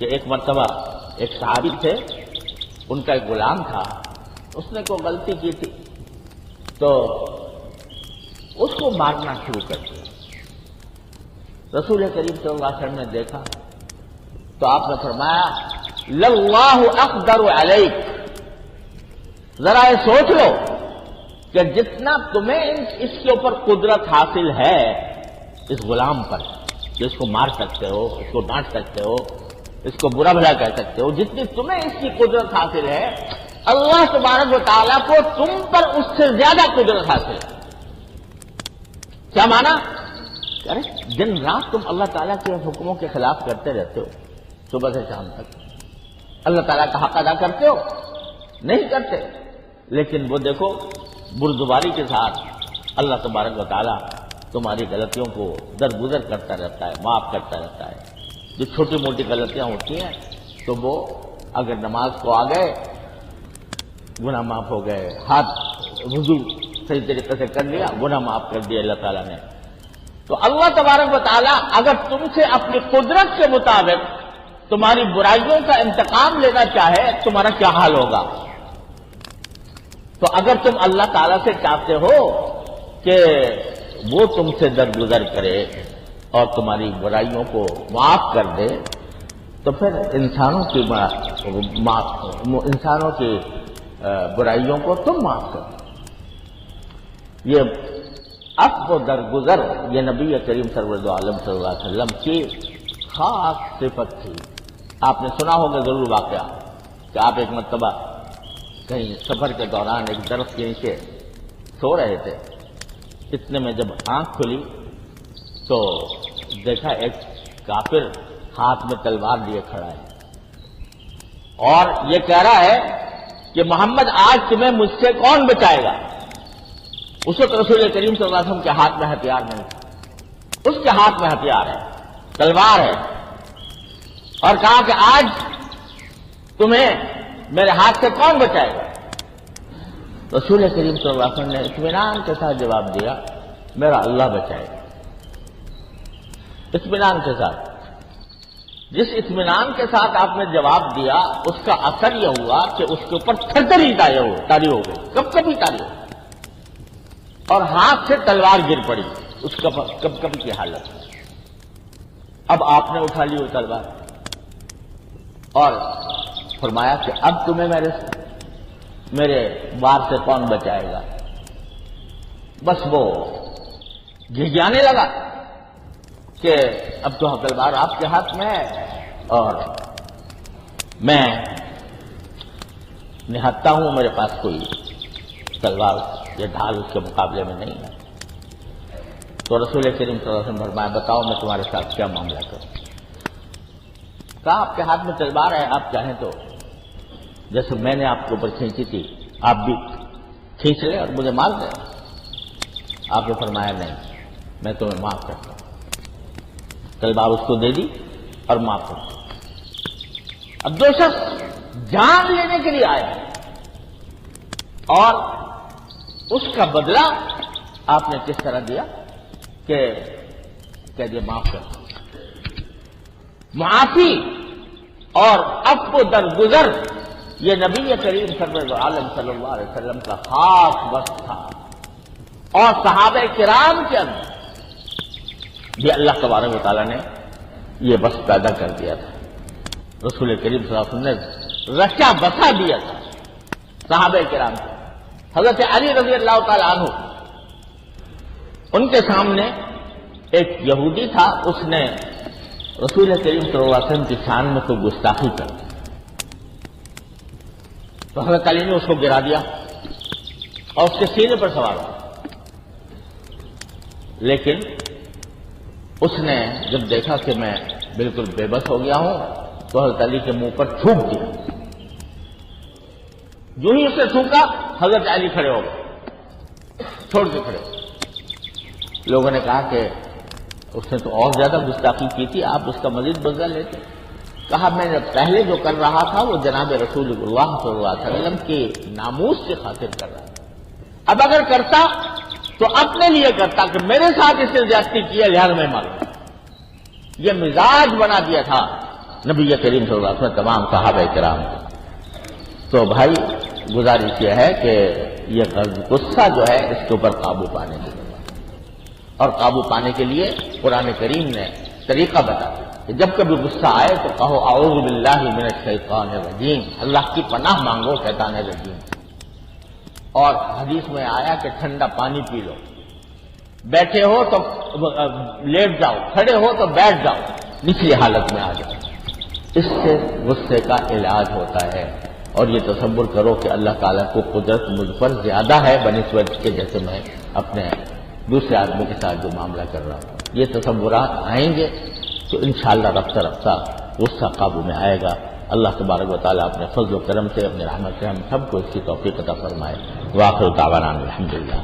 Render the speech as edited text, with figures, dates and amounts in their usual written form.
کہ ایک مرتبہ ایک صحابی تھے، ان کا ایک غلام تھا، اس نے کوئی غلطی کی تھی تو اس کو مارنا شروع کر دیا۔ رسول کریم صلی اللہ علیہ وسلم نے دیکھا تو آپ نے فرمایا للہ اقدر علیک، ذرا یہ سوچ لو کہ جتنا تمہیں اس کے اوپر قدرت حاصل ہے اس غلام پر، کہ اس کو مار سکتے ہو، اس کو ڈانٹ سکتے ہو، اس کو برا بھلا کہہ سکتے ہو، جتنی تمہیں اس کی قدرت حاصل ہے اللہ تبارک و تعالیٰ کو تم پر اس سے زیادہ قدرت حاصل ہے۔ کیا مانا؟ دن رات تم اللہ تعالیٰ کے حکموں کے خلاف کرتے رہتے ہو، صبح سے شام تک اللہ تعالیٰ کا حق ادا کرتے ہو؟ نہیں کرتے۔ لیکن وہ دیکھو بردباری کے ساتھ اللہ تبارک و تعالیٰ تمہاری غلطیوں کو درگزر کرتا رہتا ہے، معاف کرتا رہتا ہے۔ جو چھوٹی موٹی غلطیاں ہوتی ہیں تو وہ اگر نماز کو آ گئے گناہ معاف ہو گئے، ہاتھ وضو صحیح طریقے سے کر لیا گناہ معاف کر دیا اللہ تعالیٰ نے۔ تو اللہ تبارک و تعالیٰ اگر تم سے اپنی قدرت کے مطابق تمہاری برائیوں کا انتقام لینا چاہے تمہارا کیا حال ہوگا؟ تو اگر تم اللہ تعالیٰ سے چاہتے ہو کہ وہ تم سے درگزر کرے اور تمہاری برائیوں کو معاف کر دے تو پھر انسانوں کی برائیوں کو تم معاف کرو۔ یہ عفو و درگزر یہ نبی کریم سرور عالم صلی اللہ علیہ وسلم کی خاص صفت تھی۔ آپ نے سنا ہوگا ضرور واقعہ کہ آپ ایک مرتبہ کہیں سفر کے دوران ایک درخت کے نیچے سو رہے تھے، اتنے میں جب آنکھ کھلی تو دیکھا ایک کافر ہاتھ میں تلوار لیے کھڑا ہے اور یہ کہہ رہا ہے کہ محمد آج تمہیں مجھ سے کون بچائے گا؟ اس وقت رسول کریم صلی اللہ علیہ وسلم کے ہاتھ میں ہتھیار نہیں تھا، اس کے ہاتھ میں ہتھیار ہے، تلوار ہے، اور کہا کہ آج تمہیں میرے ہاتھ سے کون بچائے گا؟ رسول کریم صلی اللہ علیہ وسلم نے اطمینان کے ساتھ جواب دیا میرا اللہ بچائے گا۔ اطمینان کے ساتھ، جس اطمینان کے ساتھ آپ نے جواب دیا اس کا اثر یہ ہوا کہ اس کے اوپر تھرتھری تاری ہو گئی، کب کبھی تاری ہو، اور ہاتھ سے تلوار گر پڑی، اس کب کبھی کی حالت۔ اب آپ نے اٹھا لی وہ تلوار اور فرمایا کہ اب تمہیں میرے وار سے کون بچائے گا؟ بس وہ گھجانے لگا کہ اب تو تلوار آپ کے ہاتھ میں ہے اور میں نہتا ہوں، میرے پاس کوئی تلوار یا ڈھال اس کے مقابلے میں نہیں ہے۔ تو رسول کریم صلی اللہ علیہ وسلم فرمایا بتاؤ میں تمہارے ساتھ کیا معاملہ کروں؟ کہا آپ کے ہاتھ میں تلوار ہے، آپ چاہیں تو جیسے میں نے آپ کے اوپر کھینچی تھی آپ بھی کھینچ لیں اور مجھے مار دیں۔ آپ نے فرمایا نہیں، میں تمہیں معاف کرتا ہوں۔ تلوار اس کو دے دی اور معاف کر دی۔ اب دو شخص جان لینے کے لیے آئے ہیں اور اس کا بدلہ آپ نے کس طرح دیا کہ کہہ دیا معاف کر دو۔ معافی اور عفو درگزر یہ نبی کریم سرور عالم صلی اللہ علیہ وسلم کا خاص وصف تھا، اور صحابہ کرام کے اندر یہ اللہ تبارک و تعالیٰ نے یہ وصف پیدا کر دیا تھا۔ رسول کریم صلی اللہ علیہ وسلم نے رچا بسا دیا تھا صحابہ کرام کو۔ حضرت علی رضی اللہ تعالیٰ عنہ، ان کے سامنے ایک یہودی تھا، اس نے رسول کریم صلی اللہ علیہ وسلم کی شان میں کوئی گستاخی کر دی، تو حضرت علی نے اس کو گرا دیا اور اس کے سینے پر سوار ہوا۔ لیکن اس نے جب دیکھا کہ میں بالکل بے بس ہو گیا ہوں تو حضرت علی کے منہ پر تھوک دیا۔ جو ہی اس نے تھوکا حضرت علی کھڑے ہو گئے، چھوڑ کے کھڑے ہو گئے۔ لوگوں نے کہا کہ اس نے تو اور زیادہ گستاخی کی تھی، آپ اس کا مزید بدلہ لیتے۔ کہا میں نے پہلے جو کر رہا تھا وہ جناب رسول اللہ صلی اللہ علیہ وسلم کے ناموس کی خاطر کر رہا تھا، اب اگر کرتا تو اپنے لیے کرتا کہ میرے ساتھ اس نے زیادتی کی ہے لہذا میں مانوں۔ یہ مزاج بنا دیا تھا نبی کریم صلی اللہ علیہ وسلم تمام صحابہ کرام کو۔ تو بھائی گزارش یہ ہے کہ یہ غصہ جو ہے اس کے اوپر قابو پانے کی ضرورت ہے، اور قابو پانے کے لیے قرآن کریم نے طریقہ بتا دیا کہ جب کبھی غصہ آئے تو کہو اعوذ باللہ من الشیطان الرجیم، اللہ کی پناہ مانگو شیطان رجیم۔ اور حدیث میں آیا کہ ٹھنڈا پانی پی لو، بیٹھے ہو تو لیٹ جاؤ، کھڑے ہو تو بیٹھ جاؤ، نچلی حالت میں آ جاؤ، اس سے غصے کا علاج ہوتا ہے۔ اور یہ تصور کرو کہ اللہ تعالیٰ کو قدرت مجھ پر زیادہ ہے بنسبت کے جیسے میں اپنے دوسرے آدمی کے ساتھ جو معاملہ کر رہا ہوں، یہ تصورات آئیں گے تو انشاءاللہ رفتہ رفتہ غصہ قابو میں آئے گا۔ اللہ تبارک و تعالیٰ اپنے فضل و کرم سے، اپنے رحمت سے ہم سب کو اس کی توفیق عطا فرمائے۔ وآخر دعوانا الحمدللہ۔